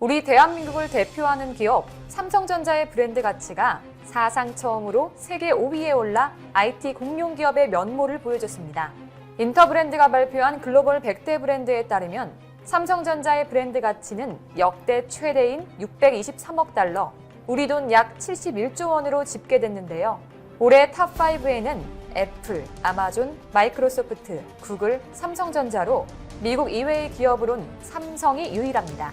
우리 대한민국을 대표하는 기업 삼성전자의 브랜드 가치가 사상 처음으로 세계 5위에 올라 IT 공룡 기업의 면모를 보여줬습니다. 인터브랜드가 발표한 글로벌 100대 브랜드에 따르면 삼성전자의 브랜드 가치는 역대 최대인 623억 달러, 우리 돈 약 71조 원으로 집계됐는데요. 올해 탑5에는 애플, 아마존, 마이크로소프트, 구글, 삼성전자로 미국 이외의 기업으론 삼성이 유일합니다.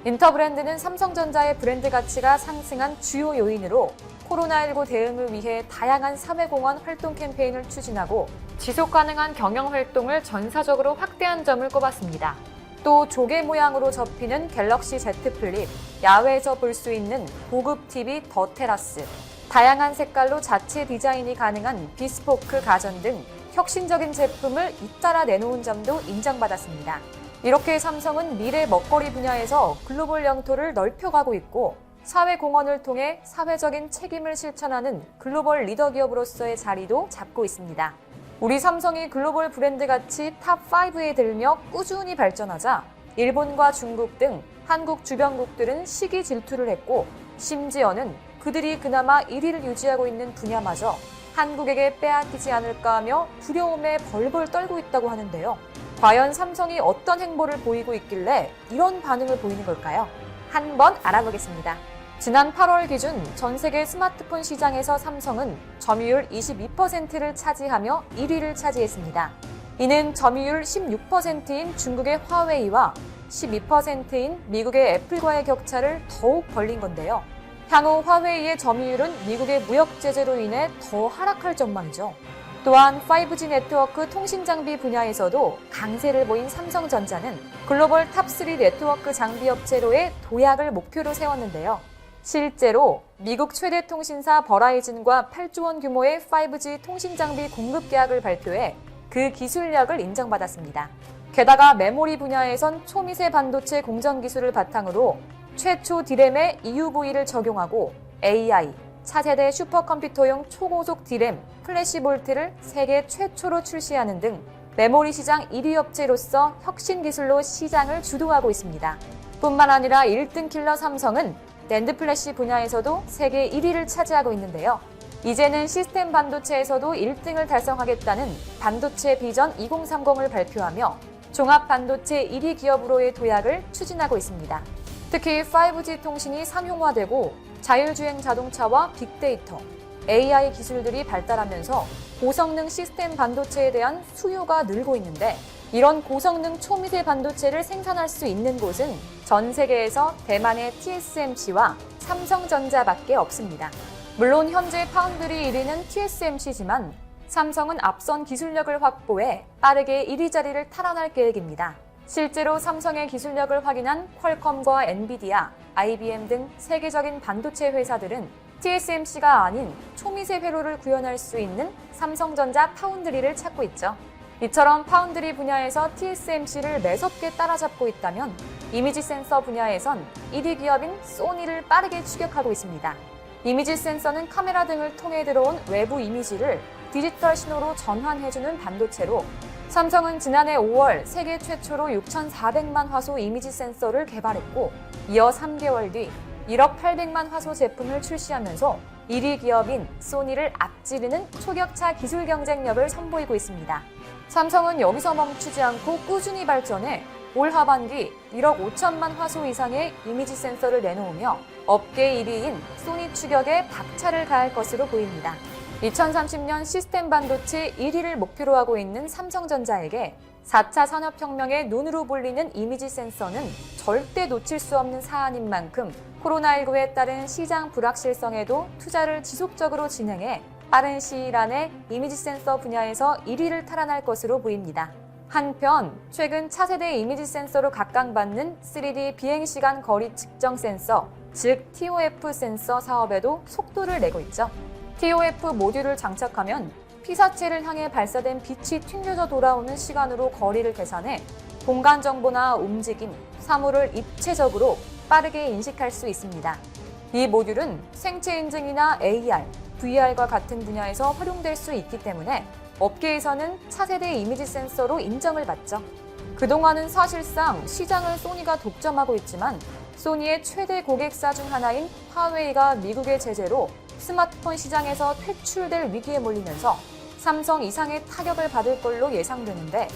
인터브랜드는 삼성전자의 브랜드 가치가 상승한 주요 요인으로 코로나19 대응을 위해 다양한 사회공헌 활동 캠페인을 추진하고 지속가능한 경영활동을 전사적으로 확대한 점을 꼽았습니다. 또 조개 모양으로 접히는 갤럭시 Z 플립, 야외에서 볼 수 있는 고급 TV 더 테라스, 다양한 색깔로 자체 디자인이 가능한 비스포크 가전 등 혁신적인 제품을 잇따라 내놓은 점도 인정받았습니다. 이렇게 삼성은 미래 먹거리 분야에서 글로벌 영토를 넓혀가고 있고 사회공헌을 통해 사회적인 책임을 실천하는 글로벌 리더 기업으로서의 자리도 잡고 있습니다. 우리 삼성이 글로벌 브랜드 가치 탑5에 들며 꾸준히 발전하자 일본과 중국 등 한국 주변국들은 시기 질투를 했고 심지어는 그들이 그나마 1위를 유지하고 있는 분야마저 한국에게 빼앗기지 않을까 하며 두려움에 벌벌 떨고 있다고 하는데요. 과연 삼성이 어떤 행보를 보이고 있길래 이런 반응을 보이는 걸까요? 한번 알아보겠습니다. 지난 8월 기준 전 세계 스마트폰 시장에서 삼성은 점유율 22%를 차지하며 1위를 차지했습니다. 이는 점유율 16%인 중국의 화웨이와 12%인 미국의 애플과의 격차를 더욱 벌린 건데요. 향후 화웨이의 점유율은 미국의 무역 제재로 인해 더 하락할 전망이죠. 또한 5G 네트워크 통신 장비 분야에서도 강세를 보인 삼성전자는 글로벌 탑3 네트워크 장비 업체로의 도약을 목표로 세웠는데요. 실제로 미국 최대 통신사 버라이즌과 8조 원 규모의 5G 통신 장비 공급 계약을 발표해 그 기술력을 인정받았습니다. 게다가 메모리 분야에선 초미세 반도체 공정 기술을 바탕으로 최초 디램에 EUV를 적용하고 AI, 차세대 슈퍼컴퓨터용 초고속 디램, 플래시볼트를 세계 최초로 출시하는 등 메모리 시장 1위 업체로서 혁신 기술로 시장을 주도하고 있습니다. 뿐만 아니라 1등 킬러 삼성은 낸드 플래시 분야에서도 세계 1위를 차지하고 있는데요. 이제는 시스템 반도체에서도 1등을 달성하겠다는 반도체 비전 2030을 발표하며 종합 반도체 1위 기업으로의 도약을 추진하고 있습니다. 특히 5G 통신이 상용화되고 자율주행 자동차와 빅데이터, AI 기술들이 발달하면서 고성능 시스템 반도체에 대한 수요가 늘고 있는데 이런 고성능 초미세 반도체를 생산할 수 있는 곳은 전 세계에서 대만의 TSMC와 삼성전자밖에 없습니다. 물론 현재 파운드리 1위는 TSMC지만 삼성은 앞선 기술력을 확보해 빠르게 1위 자리를 탈환할 계획입니다. 실제로 삼성의 기술력을 확인한 퀄컴과 엔비디아, IBM 등 세계적인 반도체 회사들은 TSMC가 아닌 초미세 회로를 구현할 수 있는 삼성전자 파운드리를 찾고 있죠. 이처럼 파운드리 분야에서 TSMC를 매섭게 따라잡고 있다면 이미지 센서 분야에선 1위 기업인 소니를 빠르게 추격하고 있습니다. 이미지 센서는 카메라 등을 통해 들어온 외부 이미지를 디지털 신호로 전환해주는 반도체로 삼성은 지난해 5월 세계 최초로 6,400만 화소 이미지 센서를 개발했고 이어 3개월 뒤 1억 800만 화소 제품을 출시하면서 1위 기업인 소니를 앞지르는 초격차 기술 경쟁력을 선보이고 있습니다. 삼성은 여기서 멈추지 않고 꾸준히 발전해 올 하반기 1억 5천만 화소 이상의 이미지 센서를 내놓으며 업계 1위인 소니 추격에 박차를 가할 것으로 보입니다. 2030년 시스템 반도체 1위를 목표로 하고 있는 삼성전자에게 4차 산업혁명의 눈으로 불리는 이미지 센서는 절대 놓칠 수 없는 사안인 만큼 코로나19에 따른 시장 불확실성에도 투자를 지속적으로 진행해 빠른 시일 안에 이미지 센서 분야에서 1위를 탈환할 것으로 보입니다. 한편 최근 차세대 이미지 센서로 각광받는 3D 비행시간 거리 측정 센서, 즉 TOF 센서 사업에도 속도를 내고 있죠. TOF 모듈을 장착하면 피사체를 향해 발사된 빛이 튕겨져 돌아오는 시간으로 거리를 계산해 공간 정보나 움직임, 사물을 입체적으로 빠르게 인식할 수 있습니다. 이 모듈은 생체 인증이나 AR, VR과 같은 분야에서 활용될 수 있기 때문에 업계에서는 차세대 이미지 센서로 인정을 받죠. 그동안은 사실상 시장을 소니가 독점하고 있지만 소니의 최대 고객사 중 하나인 화웨이가 미국의 제재로 스마트폰 시장에서 퇴출될 위기에 몰리면서 삼성 이상의 타격을 받을 걸로 예상되는데,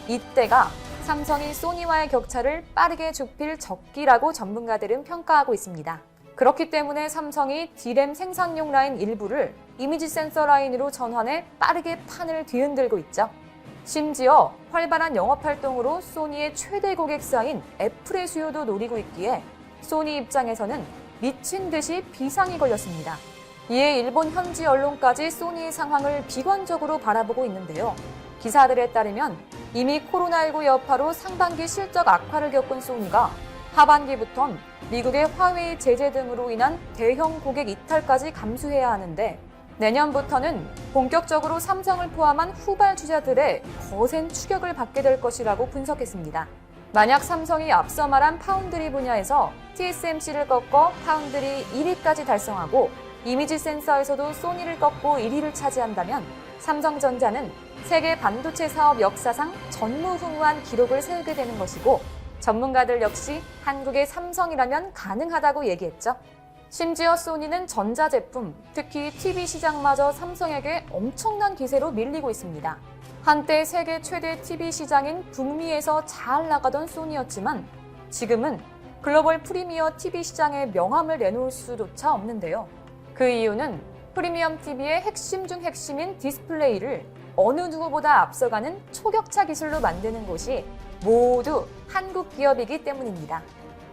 이때가 삼성이 소니와의 격차를 빠르게 좁힐 적기라고 전문가들은 평가하고 있습니다. 그렇기 때문에 삼성이 D램 생산용 라인 일부를 이미지 센서 라인으로 전환해 빠르게 판을 뒤흔들고 있죠. 심지어 활발한 영업활동으로 소니의 최대 고객사인 애플의 수요도 노리고 있기에 소니 입장에서는 미친 듯이 비상이 걸렸습니다. 이에 일본 현지 언론까지 소니의 상황을 비관적으로 바라보고 있는데요. 기사들에 따르면 이미 코로나19 여파로 상반기 실적 악화를 겪은 소니가 하반기부턴 미국의 화웨이 제재 등으로 인한 대형 고객 이탈까지 감수해야 하는데, 내년부터는 본격적으로 삼성을 포함한 후발주자들의 거센 추격을 받게 될 것이라고 분석했습니다. 만약 삼성이 앞서 말한 파운드리 분야에서 TSMC를 꺾어 파운드리 1위까지 달성하고 이미지 센서에서도 소니를 꺾고 1위를 차지한다면 삼성전자는 세계 반도체 사업 역사상 전무후무한 기록을 세우게 되는 것이고, 전문가들 역시 한국의 삼성이라면 가능하다고 얘기했죠. 심지어 소니는 전자제품, 특히 TV 시장마저 삼성에게 엄청난 기세로 밀리고 있습니다. 한때 세계 최대 TV 시장인 북미에서 잘 나가던 소니였지만 지금은 글로벌 프리미어 TV 시장의 명함을 내놓을 수조차 없는데요. 그 이유는 프리미엄 TV의 핵심 중 핵심인 디스플레이를 어느 누구보다 앞서가는 초격차 기술로 만드는 곳이 모두 한국 기업이기 때문입니다.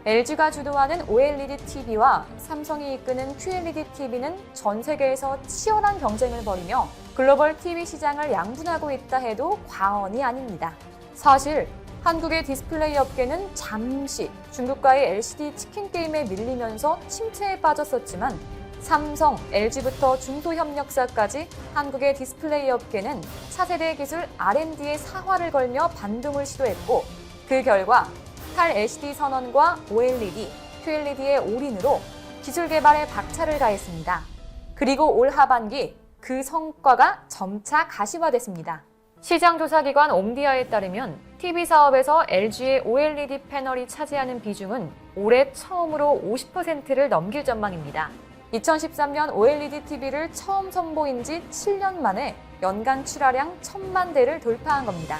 LG가 주도하는 OLED TV와 삼성이 이끄는 QLED TV는 전 세계에서 치열한 경쟁을 벌이며 글로벌 TV 시장을 양분하고 있다 해도 과언이 아닙니다. 사실 한국의 디스플레이 업계는 잠시 중국과의 LCD 치킨 게임에 밀리면서 침체에 빠졌었지만 삼성, LG부터 중소협력사까지 한국의 디스플레이 업계는 차세대 기술 R&D에 사활을 걸며 반등을 시도했고, 그 결과 탈-LCD 선언과 OLED, QLED의 올인으로 기술 개발에 박차를 가했습니다. 그리고 올 하반기 그 성과가 점차 가시화됐습니다. 시장조사기관 옴디아에 따르면 TV 사업에서 LG의 OLED 패널이 차지하는 비중은 올해 처음으로 50%를 넘길 전망입니다. 2013년 OLED TV를 처음 선보인 지 7년 만에 연간 출하량 1000만 대를 돌파한 겁니다.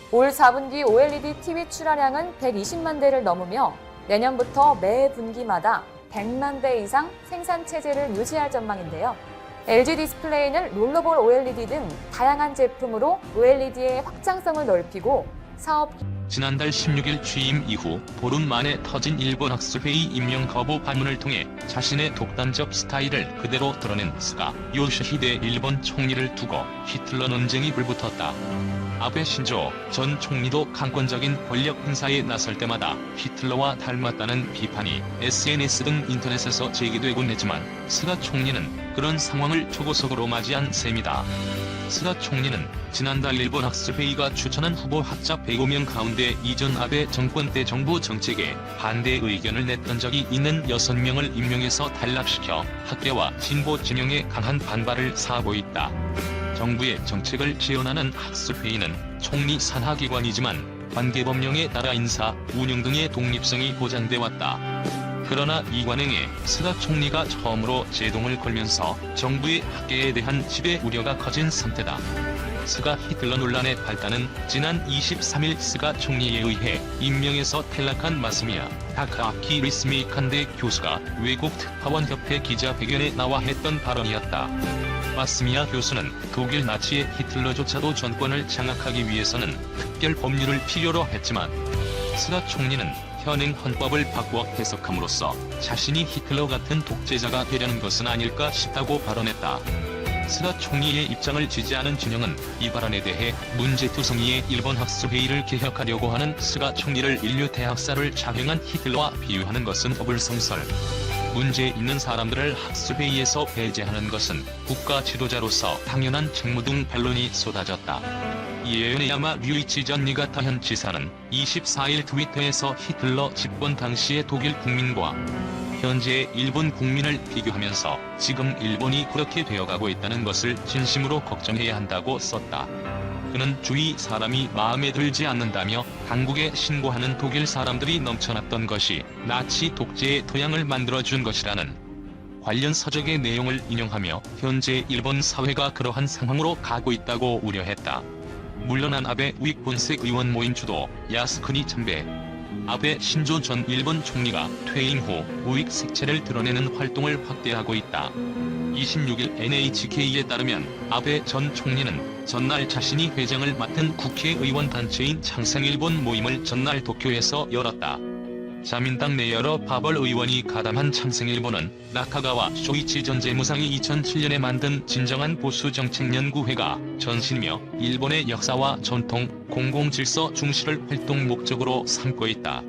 올 4분기 OLED TV 출하량은 120만 대를 넘으며 내년부터 매 분기마다 100만 대 이상 생산 체제를 유지할 전망인데요. LG 디스플레이는 롤러볼 OLED 등 다양한 제품으로 OLED의 확장성을 넓히고 사업 지난달 16일 취임 이후 보름 만에 터진 일본 학술회의 임명 거부 반문을 통해 자신의 독단적 스타일을 그대로 드러낸 스가 요시히데 일본 총리를 두고 히틀러 논쟁이 불붙었다. 아베 신조 전 총리도 강권적인 권력 행사에 나설 때마다 히틀러와 닮았다는 비판이 SNS 등 인터넷에서 제기되곤 했지만 스가 총리는 그런 상황을 초고속으로 맞이한 셈이다. 스가 총리는 지난달 일본 학술회의가 추천한 후보 학자 105명 가운데 이전 아베 정권 때 정부 정책에 반대 의견을 냈던 적이 있는 6명을 임명해서 탈락시켜 학계와 진보 진영에 강한 반발을 사고 있다. 정부의 정책을 지원하는 학술회의는 총리 산하기관이지만 관계법령에 따라 인사, 운영 등의 독립성이 보장돼 왔다. 그러나 이 관행에 스가 총리가 처음으로 제동을 걸면서 정부의 학계에 대한 지배 우려가 커진 상태다. 스가 히틀러 논란의 발단은 지난 23일 스가 총리에 의해 임명에서 탈락한 마스미야 다카아키 리스메이칸대 교수가 외국 특파원협회 기자회견에 나와 했던 발언이었다. 마스미야 교수는 독일 나치의 히틀러조차도 정권을 장악하기 위해서는 특별 법률을 필요로 했지만 스가 총리는 현행 헌법을 바꾸어 해석함으로써 자신이 히틀러 같은 독재자가 되려는 것은 아닐까 싶다고 발언했다. 스가 총리의 입장을 지지하는 진영은 이 발언에 대해 문제투성이의 일본 학술회의를 개혁하려고 하는 스가 총리를 인류 대학살을 작용한 히틀러와 비유하는 것은 어불성설. 문제 있는 사람들을 학술회의에서 배제하는 것은 국가 지도자로서 당연한 책무 등 반론이 쏟아졌다. 이에 야마 류이치 전 니가타 현 지사는 24일 트위터에서 히틀러 집권 당시의 독일 국민과 현재의 일본 국민을 비교하면서 지금 일본이 그렇게 되어가고 있다는 것을 진심으로 걱정해야 한다고 썼다. 그는 주위 사람이 마음에 들지 않는다며 강국에 신고하는 독일 사람들이 넘쳐났던 것이 나치 독재의 토양을 만들어준 것이라는 관련 서적의 내용을 인용하며 현재 일본 사회가 그러한 상황으로 가고 있다고 우려했다. 물러난 아베 우익 본색 의원 모임 주도 야스쿠니 참배. 아베 신조 전 일본 총리가 퇴임 후 우익 색채를 드러내는 활동을 확대하고 있다. 26일 NHK에 따르면 아베 전 총리는 전날 자신이 회장을 맡은 국회의원 단체인 창생일본 모임을 전날 도쿄에서 열었다. 자민당 내 여러 파벌 의원이 가담한 창생일본은 나카가와 쇼이치 전 재무상이 2007년에 만든 진정한 보수정책연구회가 전신이며 일본의 역사와 전통, 공공질서 중시를 활동 목적으로 삼고 있다.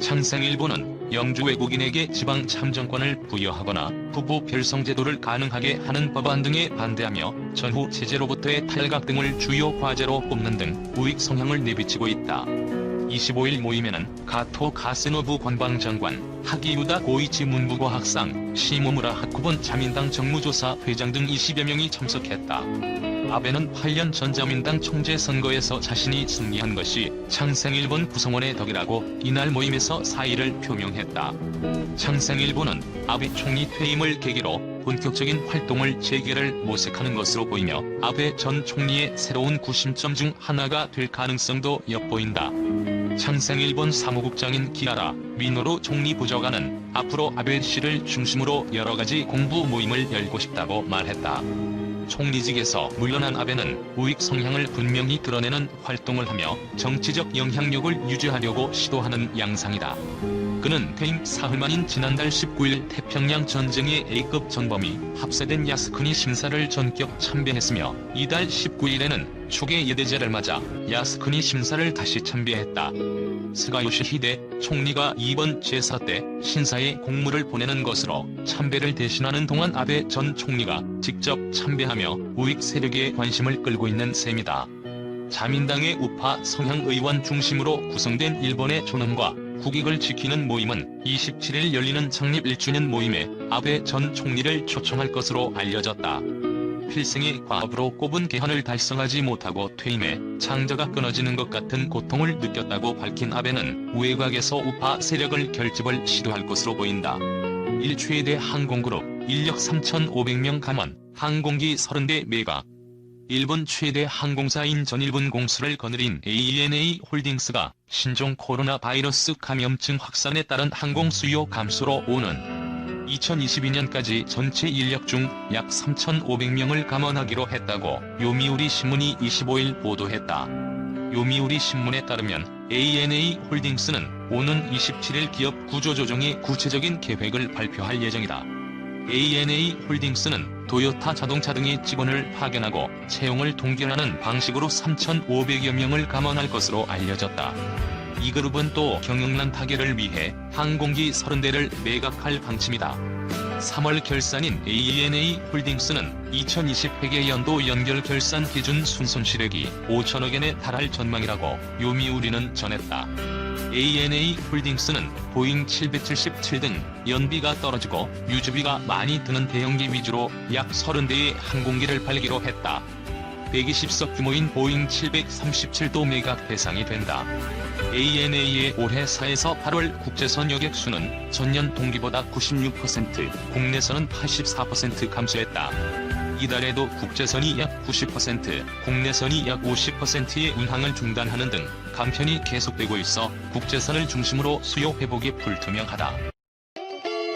창생일본은 영주 외국인에게 지방 참정권을 부여하거나 부부 별성 제도를 가능하게 하는 법안 등에 반대하며 전후 체제로부터의 탈각 등을 주요 과제로 꼽는 등 우익 성향을 내비치고 있다. 25일 모임에는 가토 가세노부 관방장관, 하기유다 고이치 문부과학상, 시모무라 하쿠본 자민당 정무조사 회장 등 20여 명이 참석했다. 아베는 8년 전 자민당 총재 선거에서 자신이 승리한 것이 창생일본 구성원의 덕이라고 이날 모임에서 사의를 표명했다. 창생일본은 아베 총리 퇴임을 계기로 본격적인 활동을 재개를 모색하는 것으로 보이며 아베 전 총리의 새로운 구심점 중 하나가 될 가능성도 엿보인다. 창생일본 사무국장인 기아라 미노루 총리 부저가는 앞으로 아베 씨를 중심으로 여러가지 공부 모임을 열고 싶다고 말했다. 총리직에서 물러난 아베는 우익 성향을 분명히 드러내는 활동을 하며 정치적 영향력을 유지하려고 시도하는 양상이다. 그는 퇴임 사흘 만인 지난달 19일 태평양 전쟁의 A급 전범이 합세된 야스쿠니 심사를 전격 참배했으며 이달 19일에는 추계 예대제를 맞아 야스쿠니 심사를 다시 참배했다. 스가 요시히데 총리가 이번 제사 때 신사에 공물을 보내는 것으로 참배를 대신하는 동안 아베 전 총리가 직접 참배하며 우익 세력의 관심을 끌고 있는 셈이다. 자민당의 우파 성향 의원 중심으로 구성된 일본의 존엄과 국익을 지키는 모임은 27일 열리는 창립 1주년 모임에 아베 전 총리를 초청할 것으로 알려졌다. 필생의 과업으로 꼽은 개헌을 달성하지 못하고 퇴임해 창자가 끊어지는 것 같은 고통을 느꼈다고 밝힌 아베는 외곽에서 우파 세력을 결집을 시도할 것으로 보인다. 일최대 항공그룹 인력 3,500명 감원, 항공기 30대 매각. 일본 최대 항공사인 전일본 공수를 거느린 ANA 홀딩스가 신종 코로나 바이러스 감염증 확산에 따른 항공 수요 감소로 오는 2022년까지 전체 인력 중 약 3,500명을 감원하기로 했다고 요미우리 신문이 25일 보도했다. 요미우리 신문에 따르면 ANA 홀딩스는 오는 27일 기업 구조조정의 구체적인 계획을 발표할 예정이다. ANA 홀딩스는 도요타 자동차 등의 직원을 파견하고 채용을 동결하는 방식으로 3,500여 명을 감원할 것으로 알려졌다. 이 그룹은 또 경영난 타결을 위해 항공기 30대를 매각할 방침이다. 3월 결산인 ANA 홀딩스는 2020 회계연도 연결 결산 기준 순손실액이 5천억 엔에 달할 전망이라고 요미우리는 전했다. ANA 홀딩스는 보잉 777 등 연비가 떨어지고 유지비가 많이 드는 대형기 위주로 약 30대의 항공기를 팔기로 했다. 120석 규모인 보잉 737도 매각 대상이 된다. ANA의 올해 4에서 8월 국제선 여객 수는 전년 동기보다 96%, 국내선은 84% 감소했다. 이달에도 국제선이 약 90%, 국내선이 약 50%의 운항을 중단하는 등 감편이 계속되고 있어 국제선을 중심으로 수요 회복이 불투명하다.